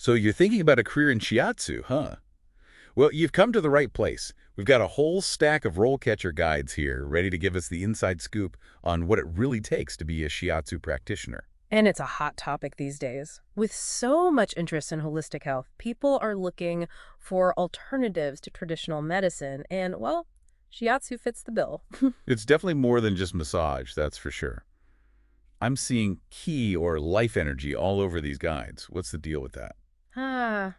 So you're thinking about a career in Shiatsu, huh? Well, you've come to the right place. We've got a whole stack of RoleCatcher guides here, ready to give us the inside scoop on what it really takes to be a Shiatsu practitioner. And it's a hot topic these days. With so much interest in holistic health, people are looking for alternatives to traditional medicine, and, well, Shiatsu fits the bill. It's definitely more than just massage, that's for sure. I'm seeing ki or life energy all over these guides. What's the deal with that? Ah,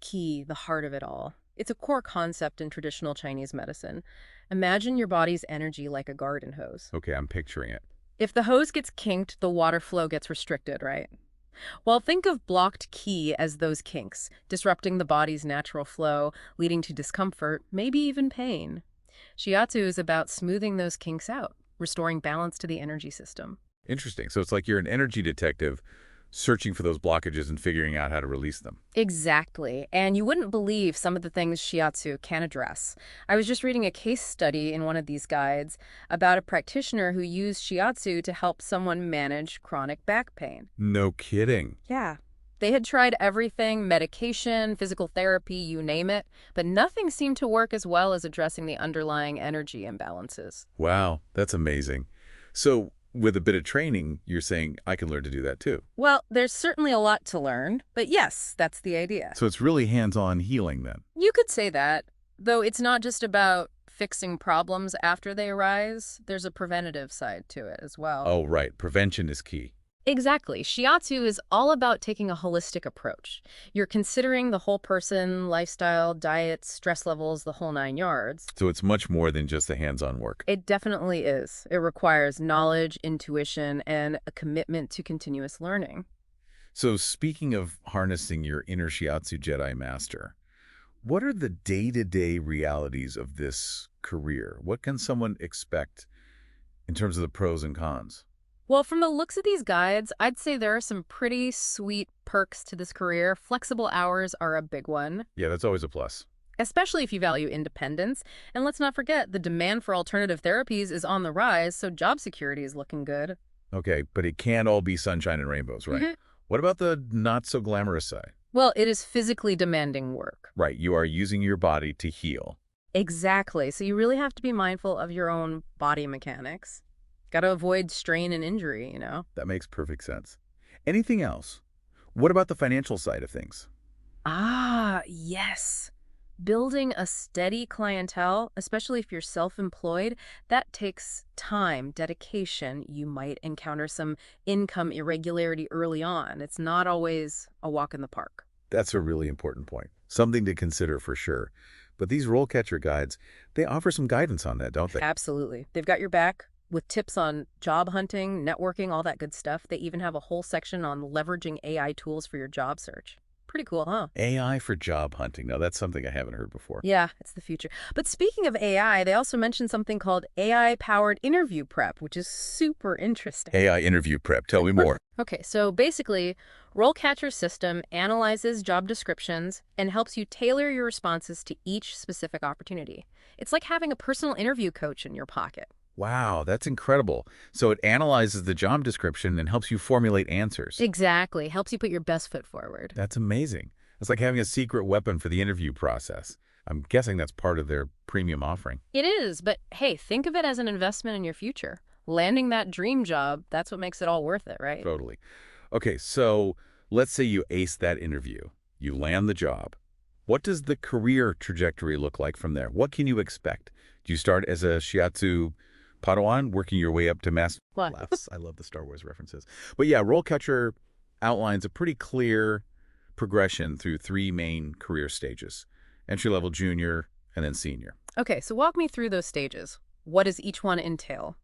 key, the heart of it all. It's a core concept in traditional Chinese medicine. Imagine your body's energy like a garden hose. Okay, I'm picturing it. If the hose gets kinked, the water flow gets restricted, right? Well, think of blocked qi as those kinks, disrupting the body's natural flow, leading to discomfort, maybe even pain. Shiatsu is about smoothing those kinks out, restoring balance to the energy system. Interesting. So it's like you're an energy detective searching for those blockages and figuring out how to release them. Exactly. And you wouldn't believe some of the things Shiatsu can address. I was just reading a case study in one of these guides about a practitioner who used Shiatsu to help someone manage chronic back pain. No kidding. Yeah. They had tried everything, medication, physical therapy, you name it, but nothing seemed to work as well as addressing the underlying energy imbalances. Wow, that's amazing. So with a bit of training, you're saying I can learn to do that too. Well, there's certainly a lot to learn, but yes, that's the idea. So it's really hands-on healing then. You could say that, though it's not just about fixing problems after they arise. There's a preventative side to it as well. Oh, right. Prevention is key. Exactly. Shiatsu is all about taking a holistic approach. You're considering the whole person, lifestyle, diet, stress levels, the whole nine yards. So it's much more than just the hands-on work. It definitely is. It requires knowledge, intuition, and a commitment to continuous learning. So speaking of harnessing your inner Shiatsu Jedi Master, what are the day-to-day realities of this career? What can someone expect in terms of the pros and cons? Well, from the looks of these guides, I'd say there are some pretty sweet perks to this career. Flexible hours are a big one, Yeah, that's always a plus. especially if you value independence. And let's not forget, the demand for alternative therapies is on the rise, so job security is looking good. Okay, but it can't all be sunshine and rainbows, right? Mhm. What about the not-so-glamorous side? Well, it is physically demanding work. Right, you are using your body to heal. Exactly. So you really have to be mindful of your own body mechanics. Got to avoid strain and injury, you know? That makes perfect sense. Anything else? What about the financial side of things? Ah, yes. Building a steady clientele, especially if you're self-employed, that takes time, dedication. You might encounter some income irregularity early on. It's not always a walk in the park. That's a really important point. Something to consider for sure. But these RoleCatcher guides, they offer some guidance on that, don't they? Absolutely. They've got your back with tips on job hunting, networking, all that good stuff. They even have a whole section on leveraging AI tools for your job search. Pretty cool, huh? AI for job hunting. Now, that's something I haven't heard before. Yeah, it's the future. But speaking of AI, they also mentioned something called AI-powered interview prep, which is super interesting. AI interview prep. Tell me more. Okay, so basically, RoleCatcher's system analyzes job descriptions and helps you tailor your responses to each specific opportunity. It's like having a personal interview coach in your pocket. Wow, that's incredible. So it analyzes the job description and helps you formulate answers. Exactly. Helps you put your best foot forward. That's amazing. It's like having a secret weapon for the interview process. I'm guessing that's part of their premium offering. It is, but hey, think of it as an investment in your future. Landing that dream job, that's what makes it all worth it, right? Totally. Okay, so let's say you ace that interview. You land the job. What does the career trajectory look like from there? What can you expect? Do you start as a Shiatsu Padawan, working your way up to master? What? Laughs. I love the Star Wars references. But yeah, RoleCatcher outlines a pretty clear progression through three main career stages: entry-level, junior, and then senior. Okay, so walk me through those stages. What does each one entail?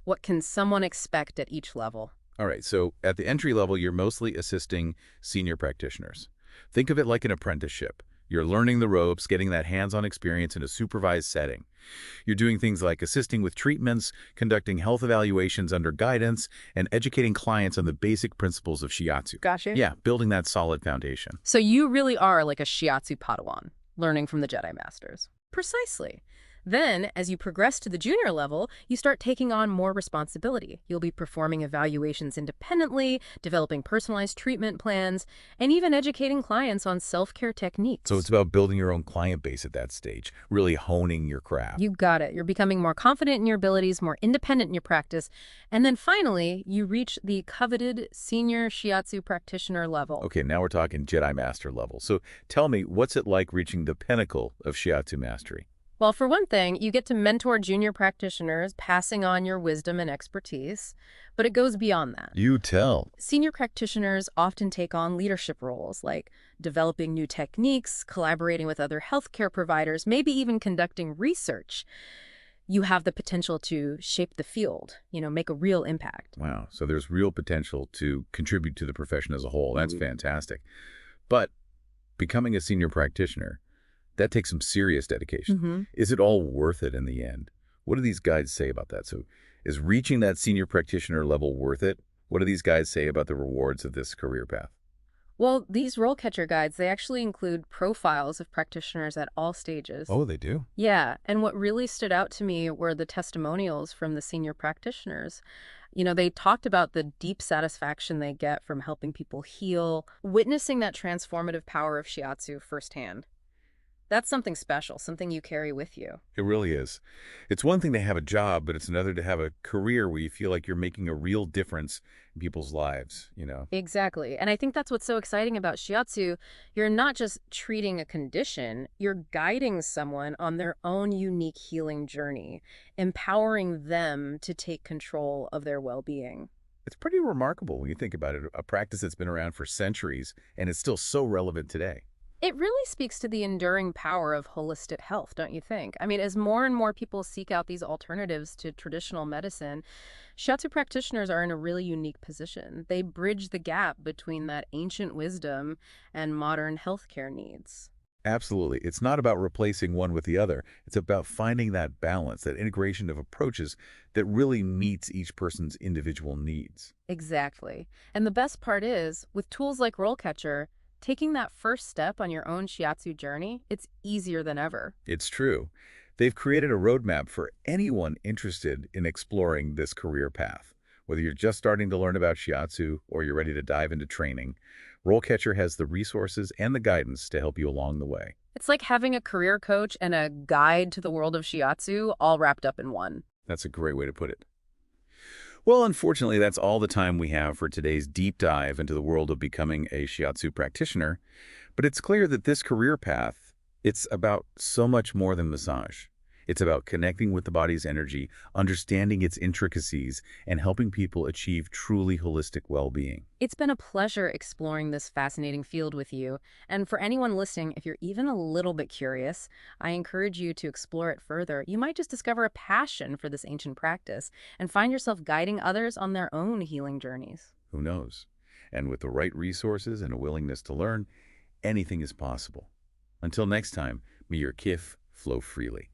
What can someone expect at each level? All right, so at the entry level, you're mostly assisting senior practitioners. Think of it like an apprenticeship. You're learning the ropes, getting that hands-on experience in a supervised setting. You're doing things like assisting with treatments, conducting health evaluations under guidance, and educating clients on the basic principles of Shiatsu. Gotcha. Yeah, building that solid foundation. So you really are like a Shiatsu Padawan, learning from the Jedi Masters. Precisely. Then, as you progress to the junior level, you start taking on more responsibility. You'll be performing evaluations independently, developing personalized treatment plans, and even educating clients on self-care So it's techniques. about building your own client base at that stage, really honing your craft. You got it. You're becoming more confident in your abilities, more independent in your practice. And then finally, you reach the coveted senior Shiatsu practitioner level. Okay, now we're talking Jedi Master level. So tell me, what's it like reaching the pinnacle of Shiatsu mastery? Well, for one thing, you get to mentor junior practitioners, passing on your wisdom and expertise, but it goes beyond that. You tell. Senior practitioners often take on leadership roles like developing new techniques, collaborating with other healthcare providers, maybe even conducting research. You have the potential to shape the field, make a real impact. Wow, so there's real potential to contribute to the profession as a whole. That's fantastic. But becoming a senior practitioner, that takes some serious dedication. hmm Is it all worth it in the end? What do these guides say about that? So is reaching that senior practitioner level worth it? What do these guides say about the rewards of this career path? Well, these RoleCatcher guides, they actually include profiles of practitioners at all stages. Oh, they do? Yeah, and what really stood out to me were the testimonials from the senior practitioners. They talked about the deep satisfaction they get from helping people heal, witnessing that transformative power of Shiatsu firsthand. That's something special, something you carry with you. It really is. It's one thing to have a job, but it's another to have a career where you feel like you're making a real difference in people's lives. Exactly. And I think that's what's so exciting about Shiatsu. You're not just treating a condition, you're guiding someone on their own unique healing journey, empowering them to take control of their well-being. It's pretty remarkable when you think about it, a practice that's been around for centuries and is still so relevant today. It really speaks to the enduring power of holistic health, don't you think? I mean, as more and more people seek out these alternatives to traditional medicine, Shiatsu practitioners are in a really unique position. They bridge the gap between that ancient wisdom and modern healthcare needs. Absolutely. It's not about replacing one with the other. It's about finding that balance, that integration of approaches that really meets each person's individual needs. Exactly. And the best part is, with tools like RoleCatcher, taking that first step on your own Shiatsu journey, it's easier than ever. It's true. They've created a roadmap for anyone interested in exploring this career path. Whether you're just starting to learn about Shiatsu or you're ready to dive into training, RoleCatcher has the resources and the guidance to help you along the way. It's like having a career coach and a guide to the world of Shiatsu all wrapped up in one. That's a great way to put it. Well, unfortunately, that's all the time we have for today's deep dive into the world of becoming a Shiatsu practitioner. But it's clear that this career path, it's about so much more than massage. It's about connecting with the body's energy, understanding its intricacies, and helping people achieve truly holistic well-being. It's been a pleasure exploring this fascinating field with you. And for anyone listening, if you're even a little bit curious, I encourage you to explore it further. You might just discover a passion for this ancient practice and find yourself guiding others on their own healing journeys. Who knows? And with the right resources and a willingness to learn, anything is possible. Until next time, may your kif flow freely.